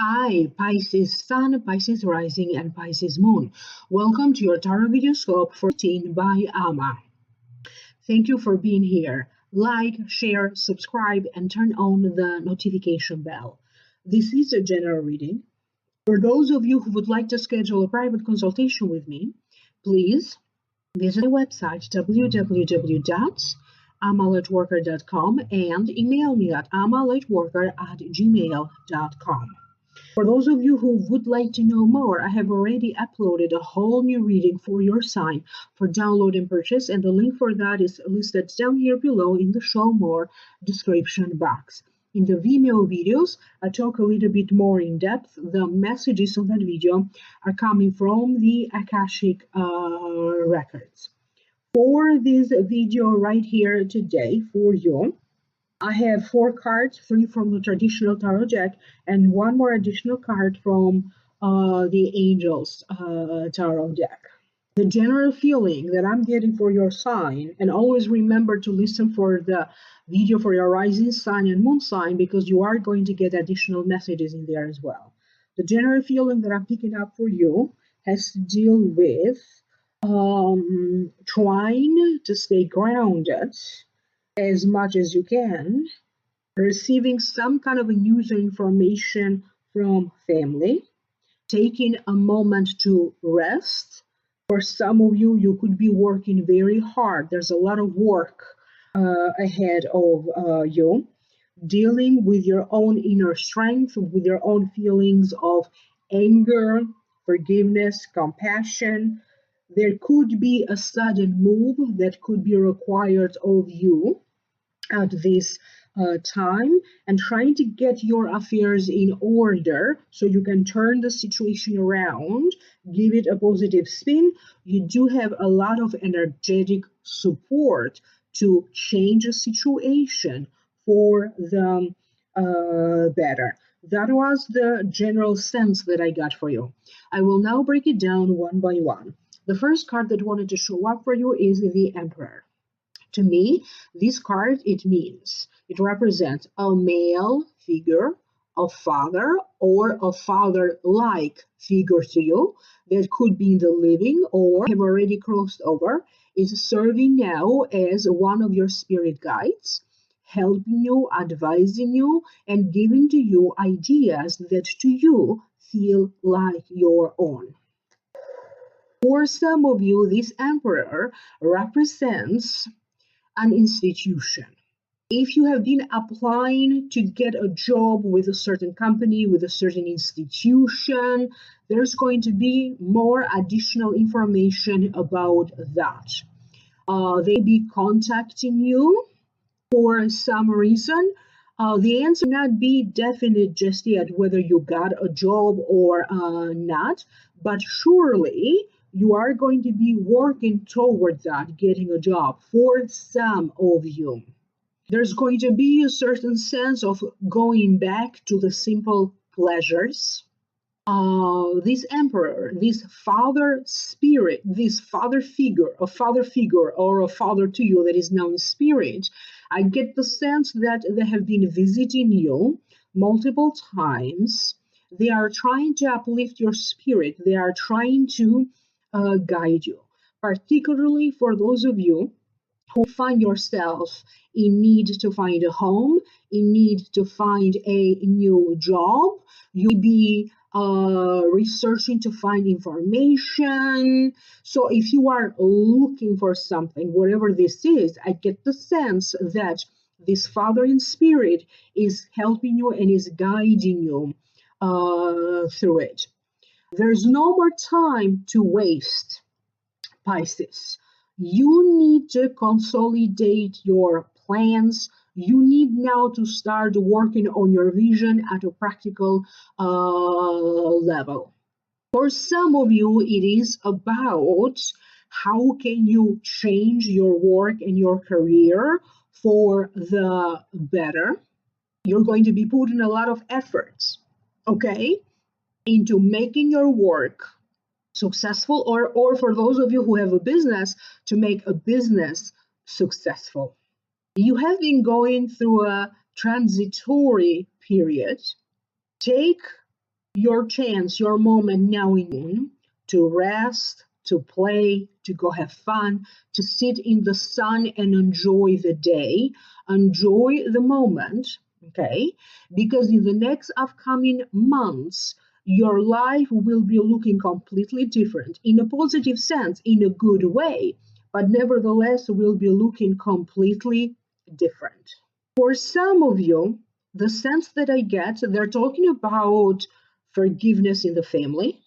Hi, Pisces Sun, Pisces Rising, and Pisces Moon. Welcome to your Tarot Video Scope 14 by Ama. Thank you for being here. Like, share, subscribe, and turn on the notification bell. This is a general reading. For those of you who would like to schedule a private consultation with me, please visit my website www.amalightworker.com and email me at amalightworker@gmail.com. For those of you who would like to know more, I have already uploaded a whole new reading for your sign for download and purchase, and the link for that is listed down here below in the Show More description box. In the Vimeo videos, I talk a little bit more in depth. The messages on that video are coming from the Akashic records. For this video right here today for you, I have 4 cards, 3 from the traditional tarot deck, and 1 more additional card from the Angels tarot deck. The general feeling that I'm getting for your sign, and always remember to listen for the video for your rising sign and moon sign, because you are going to get additional messages in there as well. The general feeling that I'm picking up for you has to deal with trying to stay grounded as much as you can, receiving some kind of a news or information from family, taking a moment to rest. For some of you, you could be working very hard. There's a lot of work ahead of you, dealing with your own inner strength, with your own feelings of anger, forgiveness, compassion. There could be a sudden move that could be required of you at this time, and trying to get your affairs in order so you can turn the situation around, give it a positive spin. You do have a lot of energetic support to change a situation for the better. That was the general sense that I got for you. I will now break it down one by one. The first card that wanted to show up for you is the Emperor. To me, this card, it represents a male figure, a father, or a father-like figure to you that could be in the living or have already crossed over, is serving now as one of your spirit guides, helping you, advising you, and giving to you ideas that to you feel like your own. For some of you, this Emperor represents an institution. If you have been applying to get a job with a certain company, with a certain institution, there's going to be more additional information about that. They be contacting you for some reason. The answer may not be definite just yet whether you got a job or not, but surely you are going to be working towards that, getting a job for some of you. There's going to be a certain sense of going back to the simple pleasures. This Emperor, this father spirit, this father figure or a father to you that is now in spirit, I get the sense that they have been visiting you multiple times. They are trying to uplift your spirit. They are trying to guide you, particularly for those of you who find yourself in need to find a home, in need to find a new job. You'll be researching to find information. So if you are looking for something, whatever this is, I get the sense that this Father in Spirit is helping you and is guiding you through it. There's no more time to waste, Pisces. You need to consolidate your plans. You need now to start working on your vision at a practical level. For some of you, it is about how can you change your work and your career for the better. You're going to be putting a lot of effort, okay, into making your work successful, or for those of you who have a business, to make a business successful. You have been going through a transitory period. Take your chance, your moment now in to rest, to play, to go have fun, to sit in the sun and enjoy the day, enjoy the moment, okay? Because in the next upcoming months, your life will be looking completely different in a positive sense, in a good way, but nevertheless will be looking completely different. For some of you, the sense that I get, they're talking about forgiveness in the family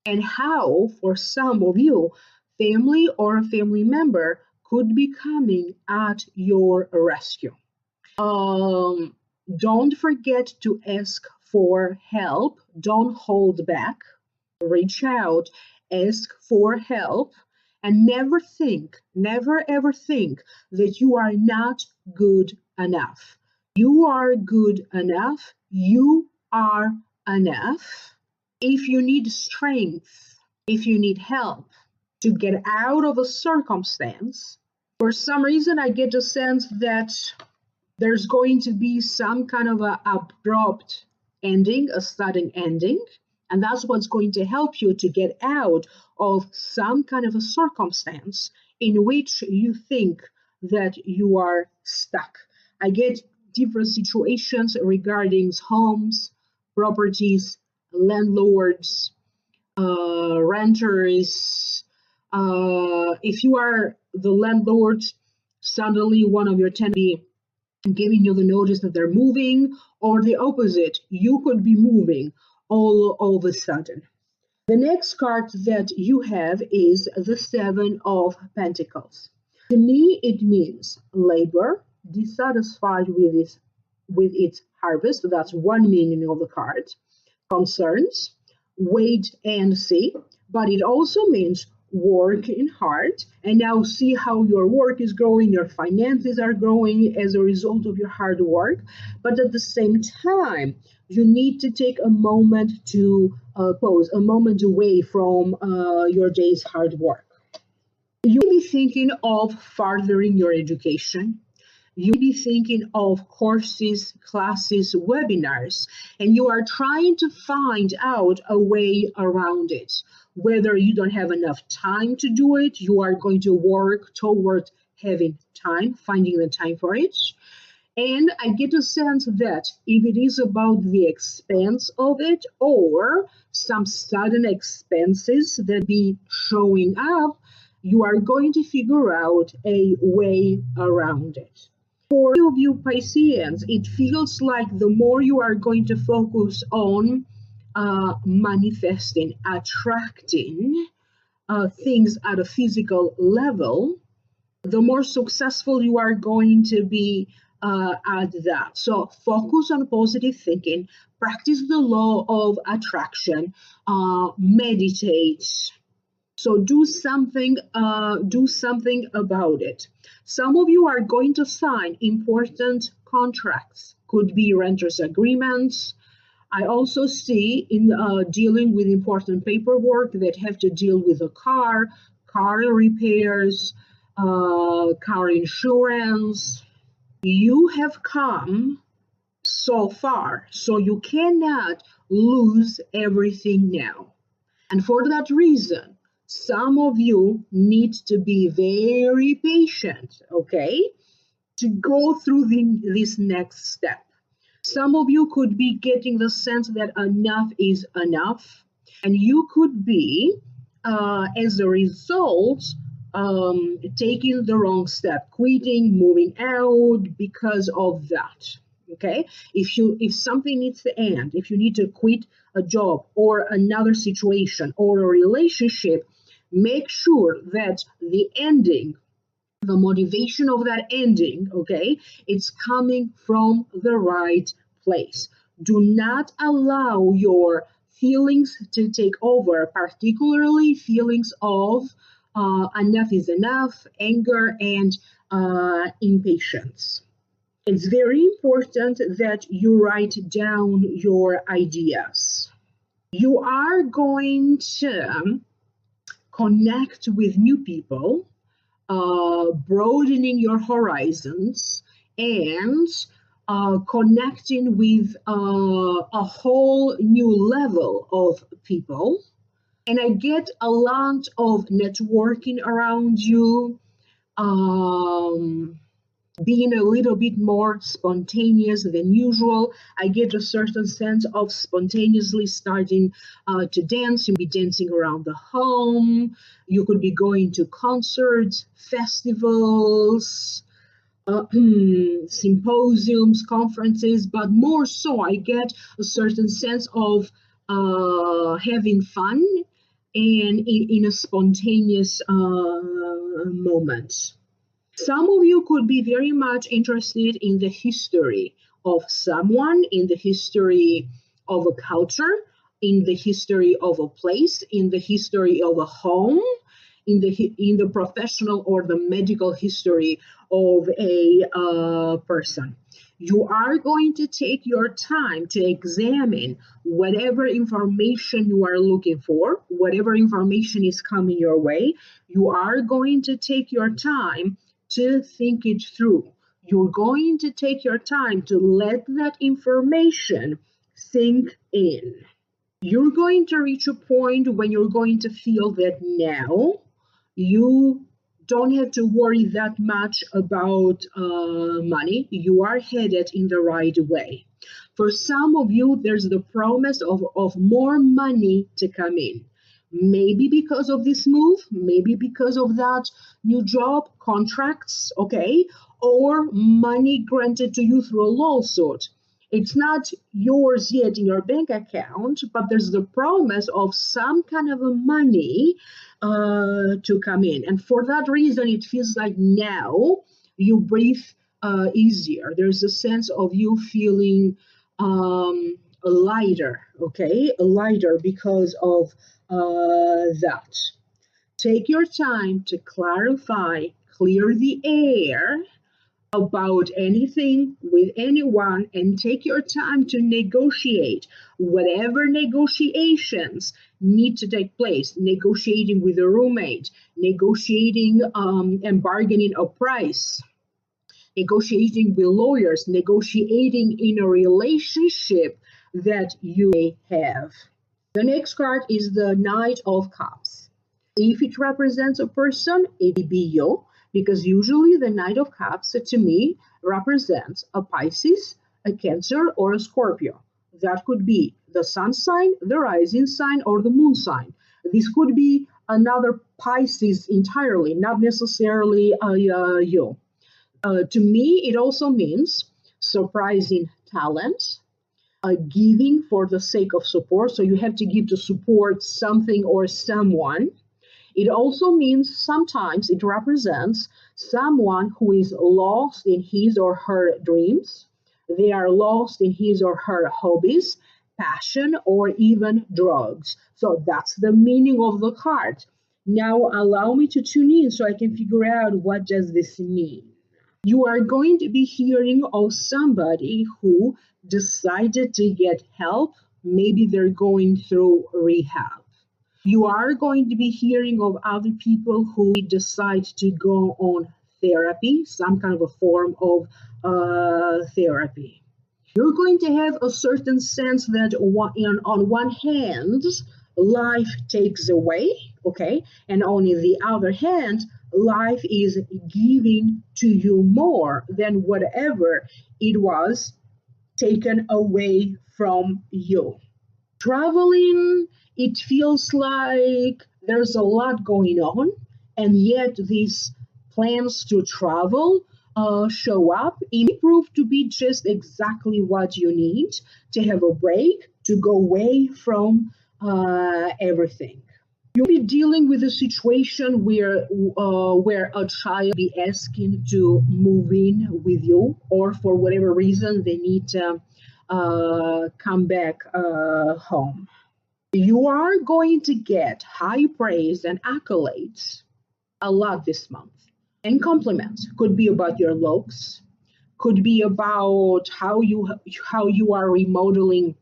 and how, for some of you, family or a family member could be coming at your rescue. Don't forget to ask for help. Don't hold back. Reach out, ask for help, and never ever think that you are not good enough. You are good enough. You are enough. If you need strength, if you need help to get out of a circumstance, for some reason I get the sense that there's going to be some kind of a abrupt ending, a sudden ending, and that's what's going to help you to get out of some kind of a circumstance in which you think that you are stuck. I get different situations regarding homes, properties, landlords, renters. If you are the landlord, suddenly one of your tenants giving you the notice that they're moving, or the opposite, you could be moving all of a sudden. The next card that you have is the Seven of Pentacles. To me, it means labor, dissatisfied with its harvest. That's one meaning of the card. Concerns, wait and see, but it also means working hard and now see how your work is growing, your finances are growing as a result of your hard work. But at the same time, you need to take a moment to pause, a moment away from your day's hard work. You may be thinking of furthering your education. You may be thinking of courses, classes, webinars, and you are trying to find out a way around it. Whether you don't have enough time to do it, you are going to work toward having time, finding the time for it. And I get a sense that if it is about the expense of it or some sudden expenses that be showing up, you are going to figure out a way around it. For many of you Pisceans, it feels like the more you are going to focus on manifesting, attracting things at a physical level, the more successful you are going to be at that. So focus on positive thinking, practice the law of attraction, meditate. So do something about it. Some of you are going to sign important contracts, could be renters agreements. I also see in dealing with important paperwork that have to deal with a car repairs, car insurance. You have come so far, so you cannot lose everything now. And for that reason, some of you need to be very patient, okay, to go through this next step. Some of you could be getting the sense that enough is enough, and you could be, as a result, taking the wrong step, quitting, moving out because of that. Okay, if something needs to end, if you need to quit a job or another situation or a relationship, make sure that the ending, the motivation of that ending, okay, it's coming from the right place. Do not allow your feelings to take over, particularly feelings of enough is enough, anger, and impatience. It's very important that you write down your ideas. You are going to connect with new people, broadening your horizons, and connecting with a whole new level of people. And I get a lot of networking around you, um, being a little bit more spontaneous than usual. I get a certain sense of spontaneously starting to dance. You'll be dancing around the home. You could be going to concerts, festivals, symposiums, conferences, but more so, I get a certain sense of having fun and in a spontaneous moment. Some of you could be very much interested in the history of someone, in the history of a culture, in the history of a place, in the history of a home, in the professional or the medical history of a person. You are going to take your time to examine whatever information you are looking for, whatever information is coming your way. You are going to take your time to think it through. You're going to take your time to let that information sink in. You're going to reach a point when you're going to feel that now you don't have to worry that much about money. You are headed in the right way. For some of you, there's the promise of more money to come in. Maybe because of this move, maybe because of that new job, contracts, okay, or money granted to you through a lawsuit. It's not yours yet in your bank account, but there's the promise of some kind of a money to come in. And for that reason, it feels like now you breathe easier. There's a sense of you feeling lighter, okay? Lighter because of that. Take your time to clarify, clear the air about anything with anyone, and take your time to negotiate whatever negotiations need to take place. Negotiating with a roommate, negotiating and bargaining a price, negotiating with lawyers, negotiating in a relationship that you may have. The next card is the Knight of Cups. If it represents a person, it will be you, because usually the Knight of Cups to me represents a Pisces, a Cancer, or a Scorpio. That could be the sun sign, the rising sign, or the moon sign. This could be another Pisces entirely, not necessarily you. To me, it also means surprising talent, giving for the sake of support. So you have to give to support something or someone. It also means sometimes it represents someone who is lost in his or her dreams. They are lost in his or her hobbies, passion, or even drugs. So that's the meaning of the card. Now allow me to tune in so I can figure out what does this mean. You are going to be hearing of somebody who decided to get help. Maybe they're going through rehab. You are going to be hearing of other people who decide to go on therapy, some kind of a form of therapy. You're going to have a certain sense that on one hand, life takes away, okay? And on the other hand, life is giving to you more than whatever it was taken away from you. Traveling, it feels like there's a lot going on, and yet these plans to travel show up. It may prove to be just exactly what you need to have a break, to go away from everything. You'll be dealing with a situation where a child be asking to move in with you, or for whatever reason they need to come back home. You are going to get high praise and accolades a lot this month. And compliments could be about your looks, could be about how you are remodeling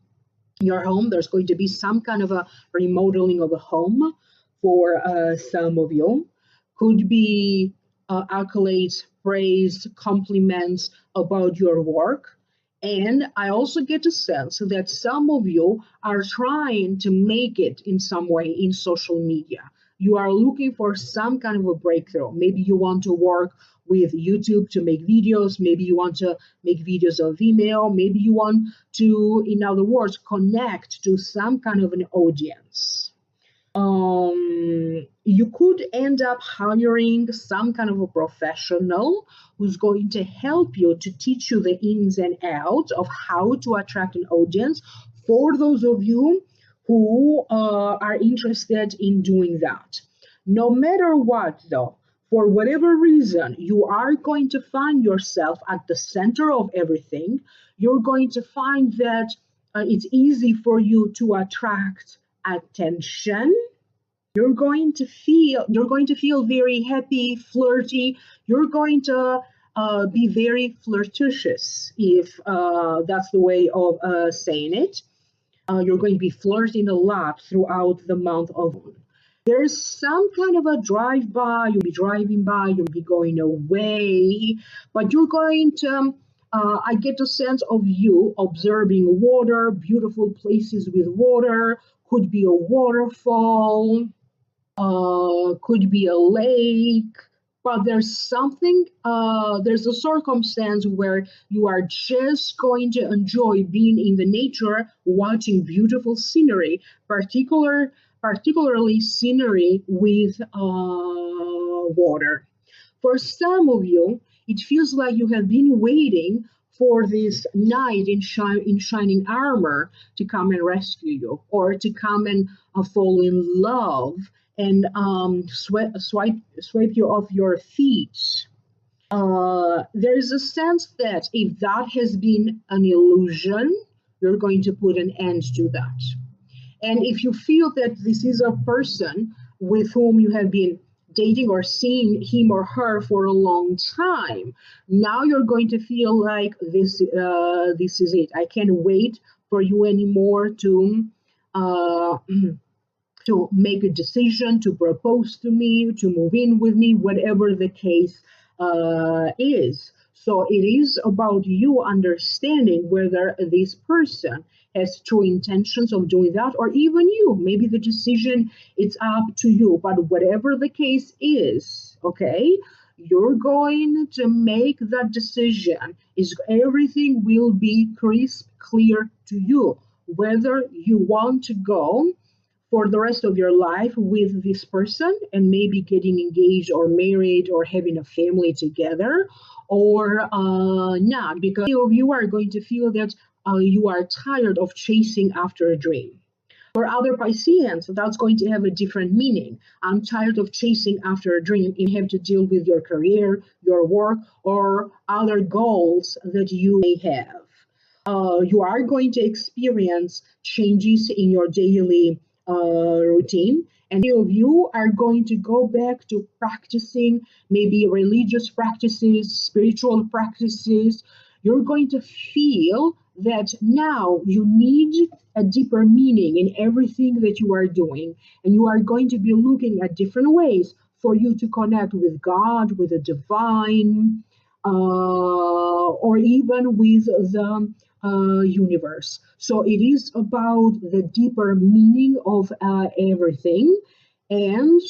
your home. There's going to be some kind of a remodeling of a home for some of you. Could be accolades, praise, compliments about your work. And I also get a sense that some of you are trying to make it in some way in social media. You are looking for some kind of a breakthrough. Maybe you want to work with YouTube to make videos. Maybe you want to make videos of email. Maybe you want to, in other words, connect to some kind of an audience. You could end up hiring some kind of a professional who's going to help you to teach you the ins and outs of how to attract an audience for those of you who are interested in doing that. No matter what, though, for whatever reason, you are going to find yourself at the center of everything. You're going to find that it's easy for you to attract attention. You're going to feel very happy, flirty. You're going to be very flirtatious, if that's the way of saying it. You're going to be flirting a lot throughout the month of June. There's some kind of a drive-by. You'll be driving by. You'll be going away, but you're going to. I get a sense of you observing water, beautiful places with water. Could be a waterfall, could be a lake, but there's a circumstance where you are just going to enjoy being in the nature, watching beautiful scenery, particularly scenery with water. For some of you, it feels like you have been waiting for this knight in shining armor to come and rescue you, or to come and fall in love and swipe you off your feet. There's a sense that if that has been an illusion, you're going to put an end to that. And if you feel that this is a person with whom you have been dating or seeing him or her for a long time, now you're going to feel like this is it. I can't wait for you anymore to to make a decision, to propose to me, to move in with me, whatever the case is. So it is about you understanding whether this person has true intentions of doing that, or even you. Maybe the decision, it's up to you. But whatever the case is, okay, you're going to make that decision. Everything will be crisp, clear to you, whether you want to go for the rest of your life with this person and maybe getting engaged or married or having a family together, or not, because many of you are going to feel that you are tired of chasing after a dream. For other Pisceans, that's going to have a different meaning. I'm tired of chasing after a dream. You have to deal with your career, your work, or other goals that you may have. You are going to experience changes in your daily routine, and many of you are going to go back to practicing maybe religious practices, spiritual practices. You're going to feel that now you need a deeper meaning in everything that you are doing, and you are going to be looking at different ways for you to connect with God, with the divine, or even with the universe. So it is about the deeper meaning of everything, and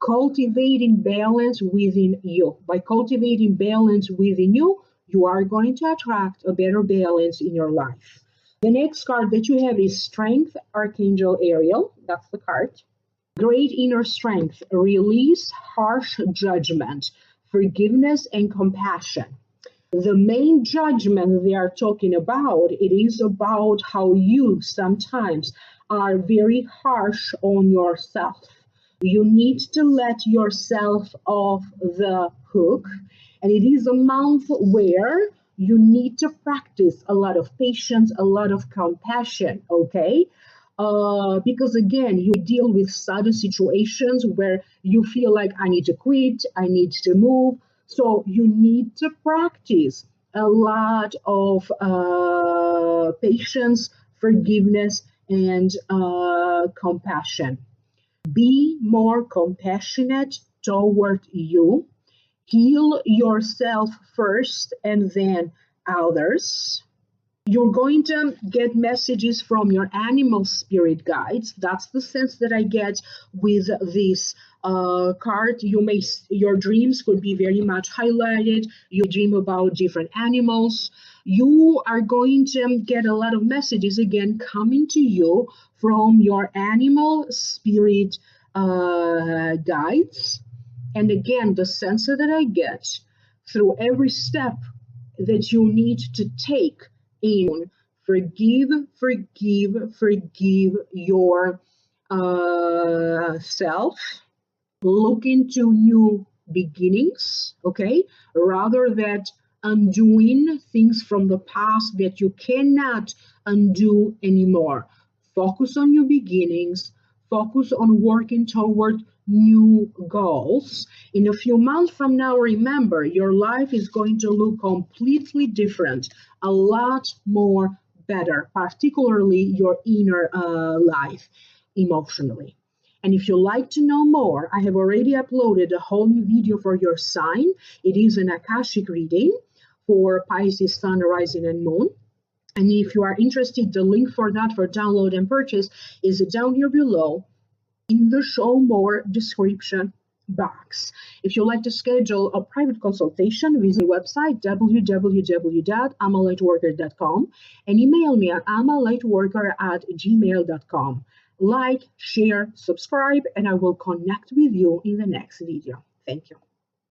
cultivating balance within you. By cultivating balance within you, you are going to attract a better balance in your life. The next card that you have is Strength, Archangel Ariel. That's the card. Great inner strength, release harsh judgment, forgiveness, and compassion. The main judgment they are talking about, it is about how you sometimes are very harsh on yourself. You need to let yourself off the hook. And it is a month where you need to practice a lot of patience, a lot of compassion, okay? Because again, you deal with sudden situations where you feel like I need to quit, I need to move. So you need to practice a lot of patience, forgiveness, and compassion. Be more compassionate toward you. Heal yourself first and then others. You're going to get messages from your animal spirit guides. That's the sense that I get with this card. Your dreams could be very much highlighted. You dream about different animals. You are going to get a lot of messages again coming to you from your animal spirit guides. And again, the sense that I get through every step that you need to take in forgive, forgive your self, look into new beginnings, okay, rather than undoing things from the past that you cannot undo anymore. Focus on new beginnings, focus on working toward new goals. In a few months from now, remember, your life is going to look completely different, a lot more better, particularly your inner life emotionally. And if you like to know more, I have already uploaded a whole new video for your sign. It is an Akashic reading for Pisces, Sun, Rising, and Moon. And if you are interested, the link for that for download and purchase is down here below in the show more description box. If you'd like to schedule a private consultation, visit the website www.amalightworker.com and email me at amalightworker@gmail.com. Like, share, subscribe, and I will connect with you in the next video. Thank you.